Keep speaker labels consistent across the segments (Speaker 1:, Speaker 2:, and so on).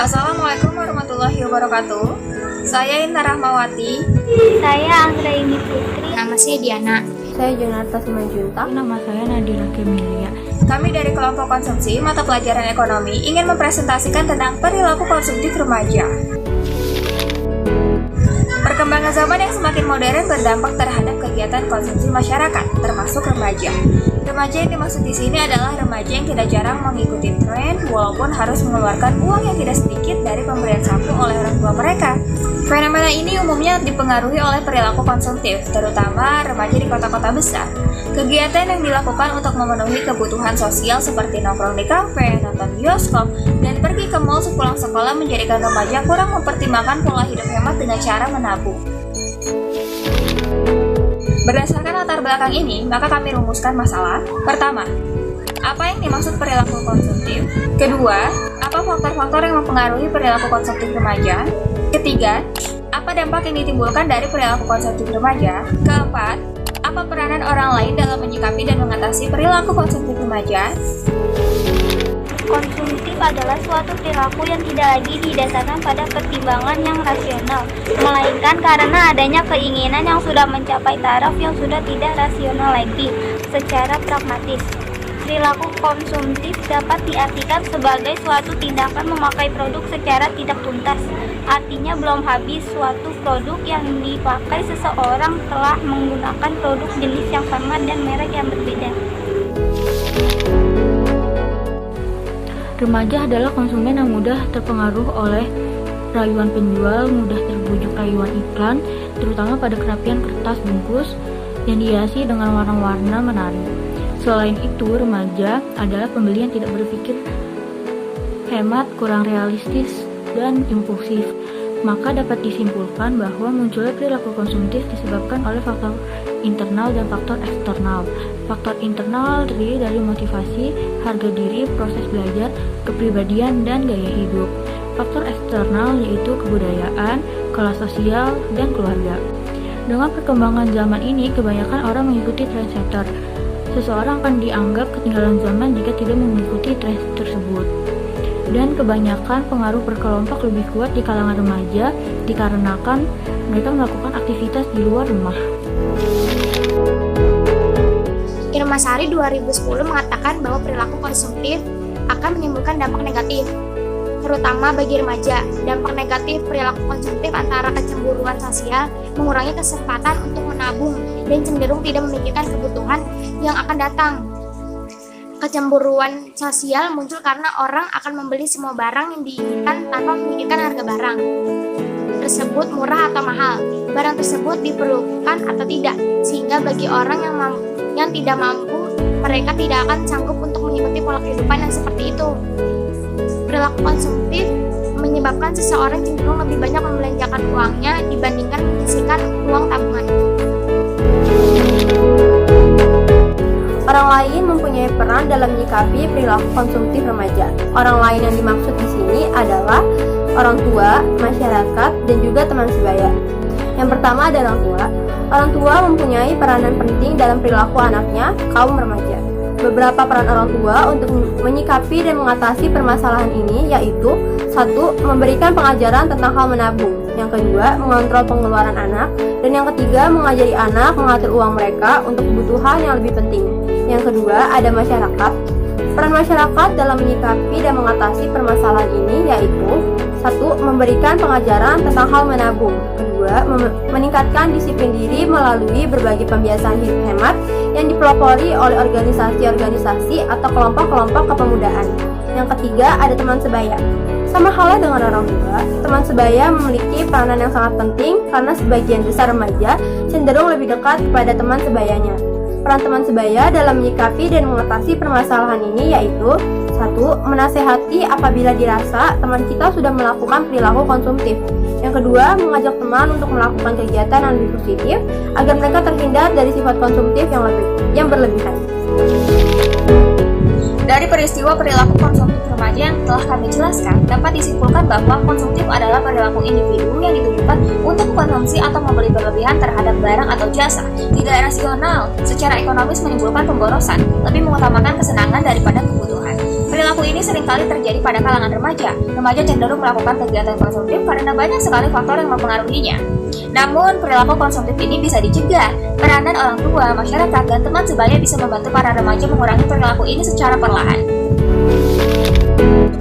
Speaker 1: Assalamualaikum warahmatullahi wabarakatuh. Saya Inta Rahmawati.
Speaker 2: Saya Anggraini Putri.
Speaker 3: Nama saya Diana.
Speaker 4: Saya Jonarta Simanjuntak.
Speaker 5: Nama saya Nadira Kemilia.
Speaker 1: Kami dari kelompok konsumsi mata pelajaran ekonomi ingin mempresentasikan tentang perilaku konsumtif remaja. Perkembangan zaman yang semakin modern berdampak terhadap kegiatan konsumsi masyarakat, termasuk remaja. Remaja yang dimaksud di sini adalah remaja yang tidak jarang mengikuti tren, walaupun harus mengeluarkan uang yang tidak sedikit dari pemberian saku oleh orang tua mereka. Fenomena ini umumnya dipengaruhi oleh perilaku konsumtif, terutama remaja di kota-kota besar. Kegiatan yang dilakukan untuk memenuhi kebutuhan sosial seperti nongkrong di kafe, nonton bioskop, dan pergi ke mal sepulang sekolah menjadikan remaja kurang mempertimbangkan pola hidup hemat dengan cara menabung. Berdasarkan latar belakang ini, maka kami rumuskan masalah. Pertama, apa yang dimaksud perilaku konsumtif? Kedua, apa faktor-faktor yang mempengaruhi perilaku konsumtif remaja? Ketiga, apa dampak yang ditimbulkan dari perilaku konsumtif remaja? Keempat, apa peranan orang lain dalam menyikapi dan mengatasi perilaku konsumtif remaja?
Speaker 2: Konsumtif adalah suatu perilaku yang tidak lagi didasarkan pada pertimbangan yang rasional, melainkan karena adanya keinginan yang sudah mencapai taraf yang sudah tidak rasional lagi. Secara pragmatis, perilaku konsumtif dapat diartikan sebagai suatu tindakan memakai produk secara tidak tuntas. Artinya belum habis suatu produk yang dipakai seseorang telah menggunakan produk jenis yang sama dan merek yang berbeda.
Speaker 5: Remaja adalah konsumen yang mudah terpengaruh oleh rayuan penjual, mudah terbujuk rayuan iklan, terutama pada kerapian kertas bungkus yang dihiasi dengan warna-warna menarik. Selain itu, remaja adalah pembeli yang tidak berpikir hemat, kurang realistis, dan impulsif. Maka dapat disimpulkan bahwa munculnya perilaku konsumtif disebabkan oleh faktor internal dan faktor eksternal. Faktor internal terdiri dari motivasi, harga diri, proses belajar, kepribadian, dan gaya hidup. Faktor eksternal yaitu kebudayaan, kelas sosial, dan keluarga. Dengan perkembangan zaman ini, kebanyakan orang mengikuti trendsetter. Seseorang akan dianggap ketinggalan zaman jika tidak mengikuti tren tersebut. Dan kebanyakan pengaruh berkelompok lebih kuat di kalangan remaja dikarenakan mereka melakukan aktivitas di luar rumah.
Speaker 3: Irma Sari 2010 mengatakan bahwa perilaku konsumtif akan menimbulkan dampak negatif, terutama bagi remaja. Dampak negatif perilaku konsumtif antara kecemburuan sosial, mengurangi kesempatan untuk menabung, dan cenderung tidak memikirkan kebutuhan yang akan datang. Kecemburuan sosial muncul karena orang akan membeli semua barang yang diinginkan tanpa memikirkan harga barang tersebut murah atau mahal, barang tersebut diperlukan atau tidak, sehingga bagi orang yang tidak mampu, mereka tidak akan sanggup untuk mengikuti pola kehidupan yang seperti itu. Perilaku konsumtif menyebabkan seseorang cenderung lebih banyak membelanjakan uangnya dibandingkan menyisihkan uang tabungan.
Speaker 4: Orang lain mempunyai peran dalam menyikapi perilaku konsumtif remaja. Orang lain yang dimaksud di sini adalah orang tua, masyarakat, dan juga teman sebaya. Yang pertama adalah orang tua. Orang tua mempunyai peranan penting dalam perilaku anaknya, kaum remaja. Beberapa peran orang tua untuk menyikapi dan mengatasi permasalahan ini yaitu: 1. Memberikan pengajaran tentang hal menabung. Yang kedua, mengontrol pengeluaran anak. Dan yang ketiga, mengajari anak mengatur uang mereka untuk kebutuhan yang lebih penting. Yang kedua, ada masyarakat. Peran masyarakat dalam menyikapi dan mengatasi permasalahan ini yaitu: 1. Memberikan pengajaran tentang hal menabung. Kedua, meningkatkan disiplin diri melalui berbagai pembiasaan hidup hemat yang dipelopori oleh organisasi-organisasi atau kelompok-kelompok kepemudaan. Yang ketiga, ada teman sebaya. Sama halnya dengan orang tua, teman sebaya memiliki peranan yang sangat penting karena sebagian besar remaja cenderung lebih dekat kepada teman sebayanya. Peran teman sebaya dalam menyikapi dan mengatasi permasalahan ini yaitu: 1. Menasehati apabila dirasa teman kita sudah melakukan perilaku konsumtif. Yang kedua, mengajak teman untuk melakukan kegiatan yang lebih positif agar mereka terhindar dari sifat konsumtif yang berlebihan.
Speaker 1: Dari peristiwa perilaku konsumtif remaja yang telah kami jelaskan, dapat disimpulkan bahwa konsumtif adalah perilaku individu yang ditujukan untuk konsumsi atau membeli berlebihan terhadap barang atau jasa. Tidak rasional, secara ekonomis menimbulkan pemborosan, lebih mengutamakan kesenangan daripada kebutuhan. Perilaku ini seringkali terjadi pada kalangan remaja. Remaja cenderung melakukan kegiatan konsumtif karena banyak sekali faktor yang mempengaruhinya. Namun, perilaku konsumtif ini bisa dicegah. Peranan orang tua, masyarakat, dan teman sebaya bisa membantu para remaja mengurangi perilaku ini secara perlahan.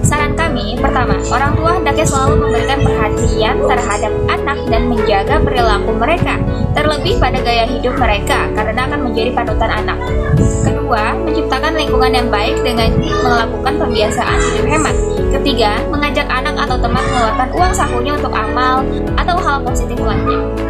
Speaker 1: Saran kami, pertama, orang tua hendaknya selalu memberikan perhatian terhadap anak dan menjaga perilaku mereka, terlebih pada gaya hidup mereka, karena akan menjadi panutan anak. Kedua, menciptakan lingkungan yang baik dengan melakukan pembiasaan hidup hemat. Ketiga, mengajak anak atau teman mengeluarkan uang sakunya untuk amal atau hal positif lainnya.